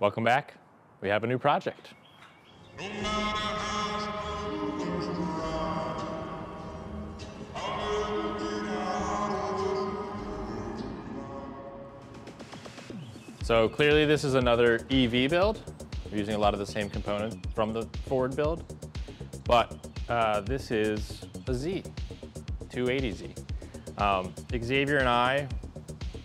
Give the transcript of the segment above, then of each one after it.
Welcome back. We have a new project. So clearly this is another EV build. We're using a lot of the same components from the Ford build, but this is a Z, 280Z. Xavier and I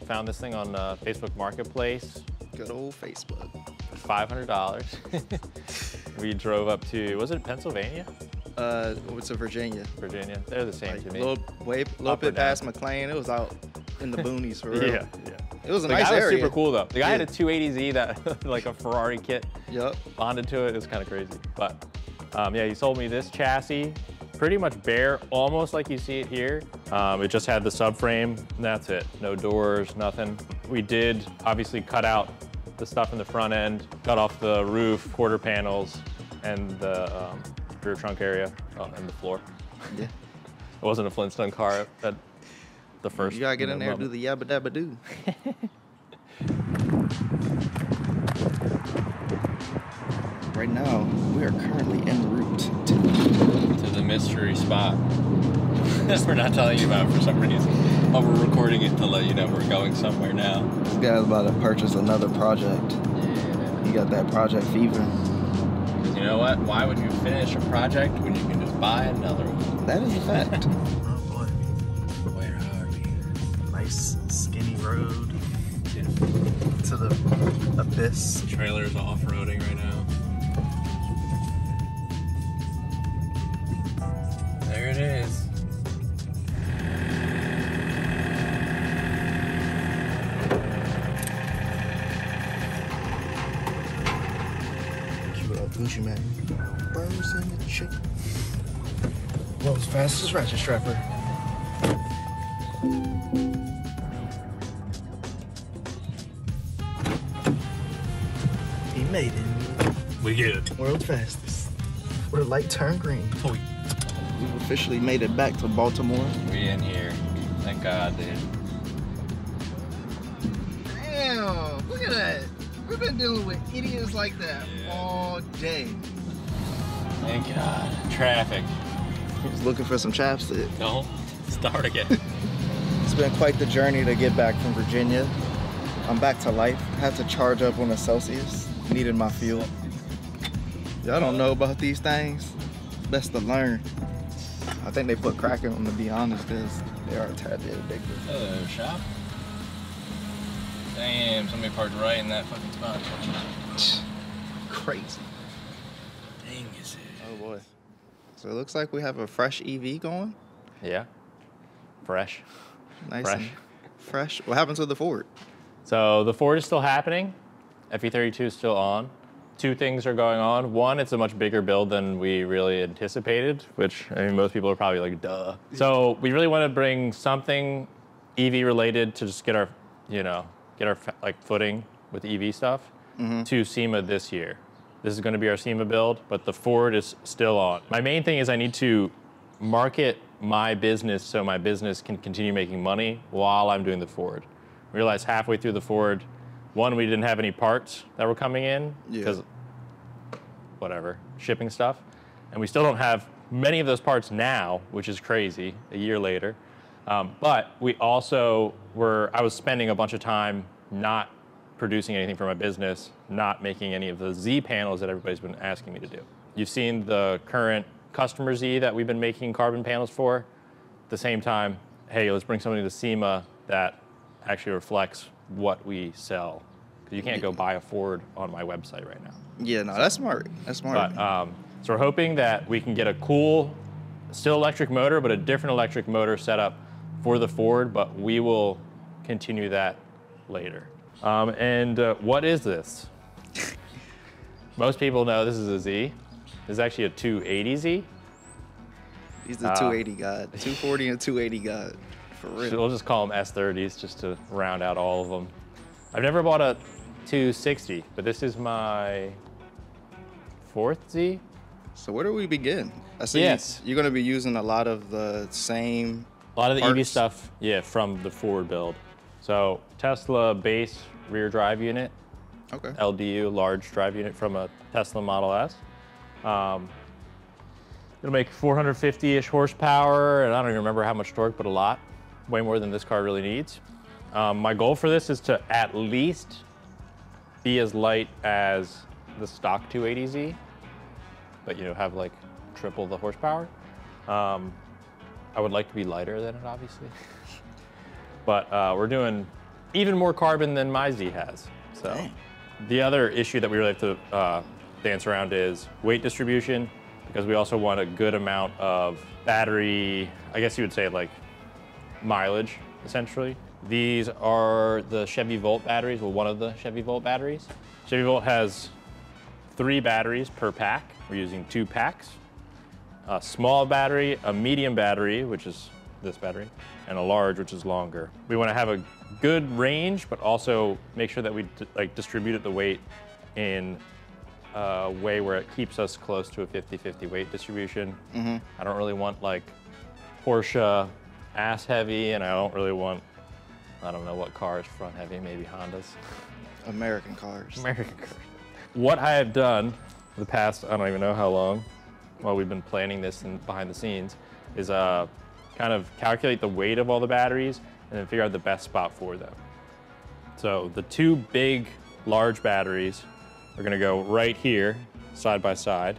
found this thing on Facebook Marketplace. Good old Facebook. For $500. We drove up to, was it Pennsylvania? It's a Virginia. Virginia, they're the same to me. Little bit past McLean. It was out in the boonies for real. Yeah. It was a the nice guy area. was super cool though. The guy had a 280Z that like a Ferrari kit. Yep. Bonded to it. It was kind of crazy. But yeah, he sold me this chassis, pretty much bare, almost like you see it here. It just had the subframe, and that's it. No doors, nothing. We did obviously cut out the stuff in the front end, cut off the roof, quarter panels, and the rear trunk area, and the floor. Yeah. It wasn't a Flintstone car at the first. You gotta get in there and do the yabba dabba doo. Right now, we are currently en route to the mystery spot. We're not telling you about it for some reason. But we're recording it to let you know we're going somewhere now. This guy's about to purchase another project. Yeah. He got that project fever. Because you know what? Why would you finish a project when you can just buy another one? That is a fact. Oh boy. Where are we? Nice skinny road to the abyss. The trailer's off-roading right now. There it is. Cue up Gucci man. Birds in the chick. World's fastest ratchet strapper. He made it. We get it. World's fastest. With a light turn green. We've officially made it back to Baltimore. We in here. Thank God, dude. Damn, look at that. We've been dealing with idiots like that all day. Thank God. Traffic. Just looking for some chapstick. Don't start again. It's been quite the journey to get back from Virginia. I'm back to life. Had to charge up on the Celsius. Needed my fuel. Y'all don't know about these things. Best to learn. I think they put crack in them, to be honest, because they are a tad bit addictive. Hello, shop. Damn, somebody parked right in that fucking spot. Crazy. Dang is it. Oh boy. So it looks like we have a fresh EV going. Yeah. Fresh. Nice. Fresh. And fresh. What happened to the Ford? So the Ford is still happening. FE32 is still on. Two things are going on. One, it's a much bigger build than we really anticipated, which I mean, most people are probably like, duh. So we really want to bring something EV related to just get our, get our like footing with EV stuff to SEMA this year. This is going to be our SEMA build, but the Ford is still on. My main thing is I need to market my business so my business can continue making money while I'm doing the Ford. I realized halfway through the Ford, one, we didn't have any parts that were coming in because whatever, shipping stuff. And we still don't have many of those parts now, which is crazy, a year later. But we also I was spending a bunch of time not producing anything for my business, not making any of the Z panels that everybody's been asking me to do. You've seen the current customer Z that we've been making carbon panels for. At the same time, hey, let's bring something to SEMA that actually reflects what we sell. Because you can't go buy a Ford on my website right now. Yeah, no, that's smart. That's smart. But, so we're hoping that we can get a cool, still electric motor, but a different electric motor setup for the Ford, but we will continue that later. What is this? Most people know this is a Z. This is actually a 280Z. He's the 280 god. 240 and 280 god. For real. So we'll just call them S30s just to round out all of them. I've never bought a 260, but this is my 4th Z. So where do we begin? I see you're going to be using a lot of the same A lot of the parts. EV stuff, yeah, from the Ford build. So Tesla base rear drive unit, Okay. LDU, large drive unit from a Tesla Model S. It'll make 450-ish horsepower, and I don't even remember how much torque, but a lot. Way more than this car really needs. My goal for this is to at least be as light as the stock 280Z, but have like triple the horsepower. I would like to be lighter than it, obviously. But we're doing even more carbon than my Z has. So dang. The other issue that we really have to dance around is weight distribution, because we also want a good amount of battery, I guess you would say like mileage, essentially. These are the Chevy Volt batteries, well, one of the Chevy Volt batteries. Chevy Volt has 3 batteries per pack. We're using 2 packs. A small battery, a medium battery, which is this battery, and a large, which is longer. We want to have a good range, but also make sure that we distribute the weight in a way where it keeps us close to a 50-50 weight distribution. Mm-hmm. I don't really want like Porsche ass heavy, and I don't really want, I don't know what cars front heavy, maybe Hondas. American cars. American cars. What I have done for the past, I don't even know how long, while we've been planning this and behind the scenes, is kind of calculate the weight of all the batteries and then figure out the best spot for them. So the 2 big, large batteries are gonna go right here, side by side.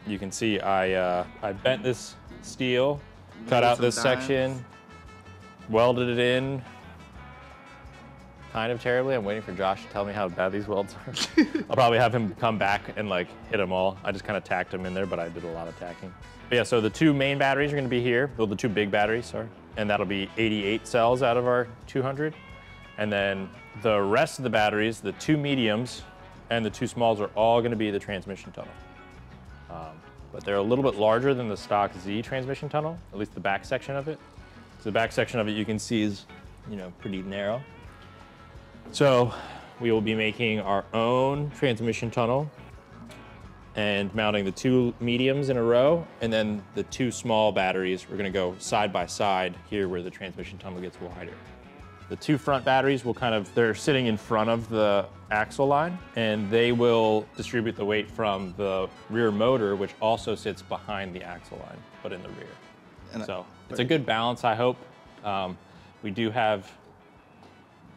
You can see I bent this steel, cut out this section, welded it in, kind of terribly. I'm waiting for Josh to tell me how bad these welds are. I'll probably have him come back and like hit them all. I just kind of tacked them in there, but I did a lot of tacking. But yeah, so the 2 main batteries are gonna be here. Well, the 2 big batteries, sorry. And that'll be 88 cells out of our 200. And then the rest of the batteries, the 2 mediums and the 2 smalls, are all gonna be the transmission tunnel. But they're a little bit larger than the stock Z transmission tunnel, at least the back section of it. So the back section of it you can see is, pretty narrow. So we will be making our own transmission tunnel and mounting the 2 mediums in a row, and then the 2 small batteries, we're gonna go side by side here where the transmission tunnel gets wider. The 2 front batteries will they're sitting in front of the axle line, and they will distribute the weight from the rear motor, which also sits behind the axle line, but in the rear. And so it's a good balance, I hope. We do have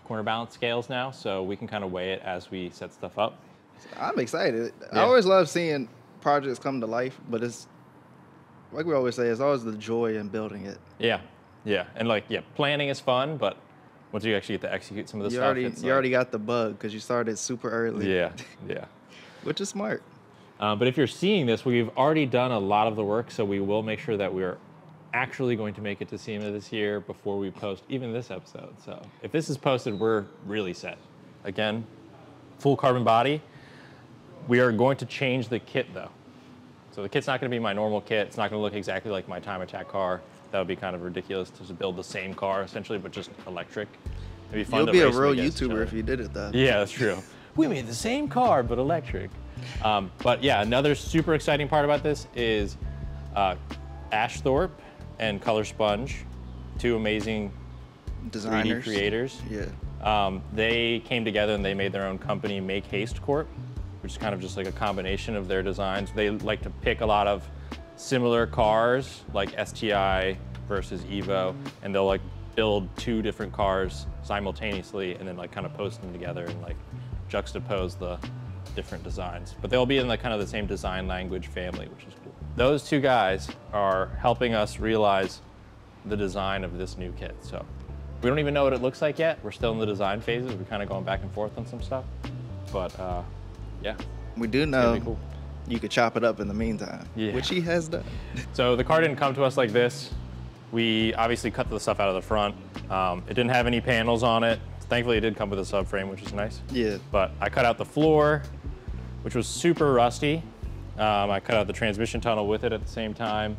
corner balance scales now, so we can kind of weigh it as we set stuff up. I'm excited. Yeah. I always love seeing projects come to life, but it's, like we always say, it's always the joy in building it. Yeah, and planning is fun, but once you actually get to execute some of the stuff, you already got the bug because you started super early. Yeah. Which is smart. But if you're seeing this, we've already done a lot of the work, so we will make sure that we're actually going to make it to SEMA this year before we post even this episode. So if this is posted, we're really set. Again, full carbon body. We are going to change the kit though. So the kit's not gonna be my normal kit. It's not gonna look exactly like my time attack car. That would be kind of ridiculous to just build the same car essentially, but just electric. It'd be fun You'll to be a race real against each YouTuber other. if you did it though. Yeah, that's true. We made the same car, but electric. But yeah, another super exciting part about this is Ashthorp and Colorsponge, 2 amazing designers, 3D creators. Yeah. They came together and they made their own company, Makehastecorp, which is kind of just like a combination of their designs. They like to pick a lot of similar cars, like STI versus Evo, and they'll like build 2 different cars simultaneously and then like kind of post them together and like juxtapose the different designs. But they'll be in the kind of the same design language family, which is cool. Those 2 guys are helping us realize the design of this new kit. So we don't even know what it looks like yet. We're still in the design phases. We're kind of going back and forth on some stuff. But yeah. We do know cool. You could chop it up in the meantime, which he has done. So the car didn't come to us like this. We obviously cut the stuff out of the front. It didn't have any panels on it. Thankfully, it did come with a subframe, which is nice. Yeah. But I cut out the floor, which was super rusty. I cut out the transmission tunnel with it at the same time.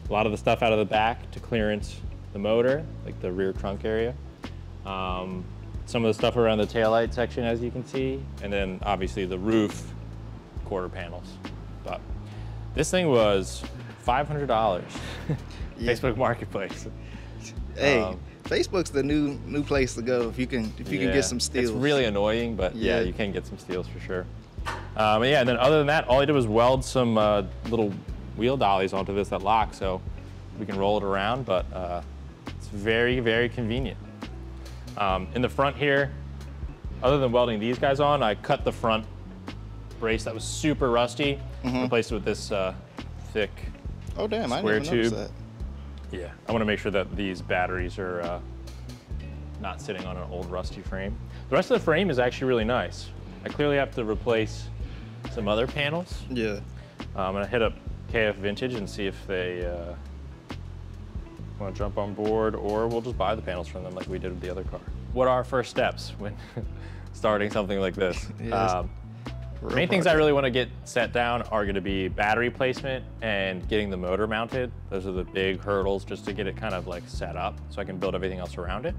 A lot of the stuff out of the back to clearance the motor, like the rear trunk area. Some of the stuff around the taillight section, as you can see. And then obviously the roof, quarter panels. But this thing was $500. Yeah. Facebook Marketplace. Hey, Facebook's the new place to go if you can get some steals. It's really annoying, but yeah, you can get some steals for sure. Yeah, and then other than that, all I did was weld some little wheel dollies onto this that lock, so we can roll it around, but it's very, very convenient. In the front here, other than welding these guys on, I cut the front brace that was super rusty, replaced it with this thick square tube. That. Yeah, I want to make sure that these batteries are not sitting on an old rusty frame. The rest of the frame is actually really nice. I clearly have to replace some other panels. Yeah. I'm gonna hit up KF Vintage and see if they want to jump on board, or we'll just buy the panels from them like we did with the other car. What are our first steps when starting something like this? Main things I really want to get set down are going to be battery placement and getting the motor mounted. Those are the big hurdles just to get it kind of like set up so I can build everything else around it.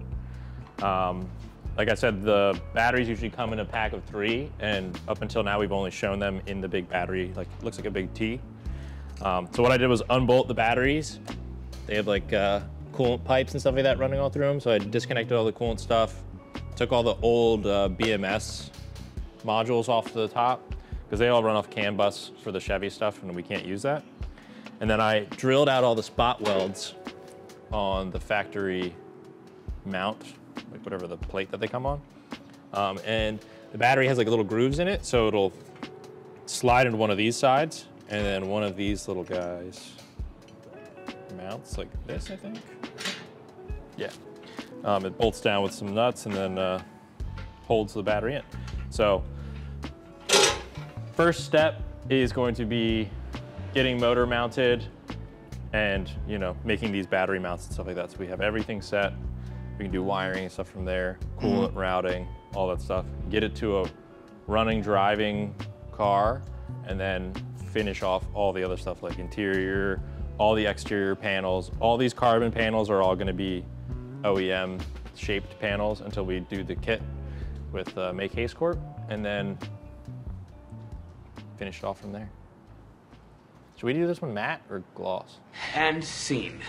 Like I said, the batteries usually come in a pack of 3, and up until now we've only shown them in the big battery, like it looks like a big T. So what I did was unbolt the batteries. They have like coolant pipes and stuff like that running all through them, so I disconnected all the coolant stuff, took all the old BMS modules off to the top, because they all run off CAN bus for the Chevy stuff and we can't use that. And then I drilled out all the spot welds on the factory mount, like whatever the plate that they come on. And the battery has like little grooves in it, so it'll slide into one of these sides, and then one of these little guys mounts like this, I think. Yeah. It bolts down with some nuts and then holds the battery in. So first step is going to be getting motor mounted and, you know, making these battery mounts and stuff like that. So we have everything set. We can do wiring and stuff from there, coolant routing, all that stuff. Get it to a running, driving car, and then finish off all the other stuff like interior, all the exterior panels. All these carbon panels are all going to be OEM shaped panels until we do the kit with Makehastecorp, and then finish it off from there. Should we do this one matte or gloss? And scene.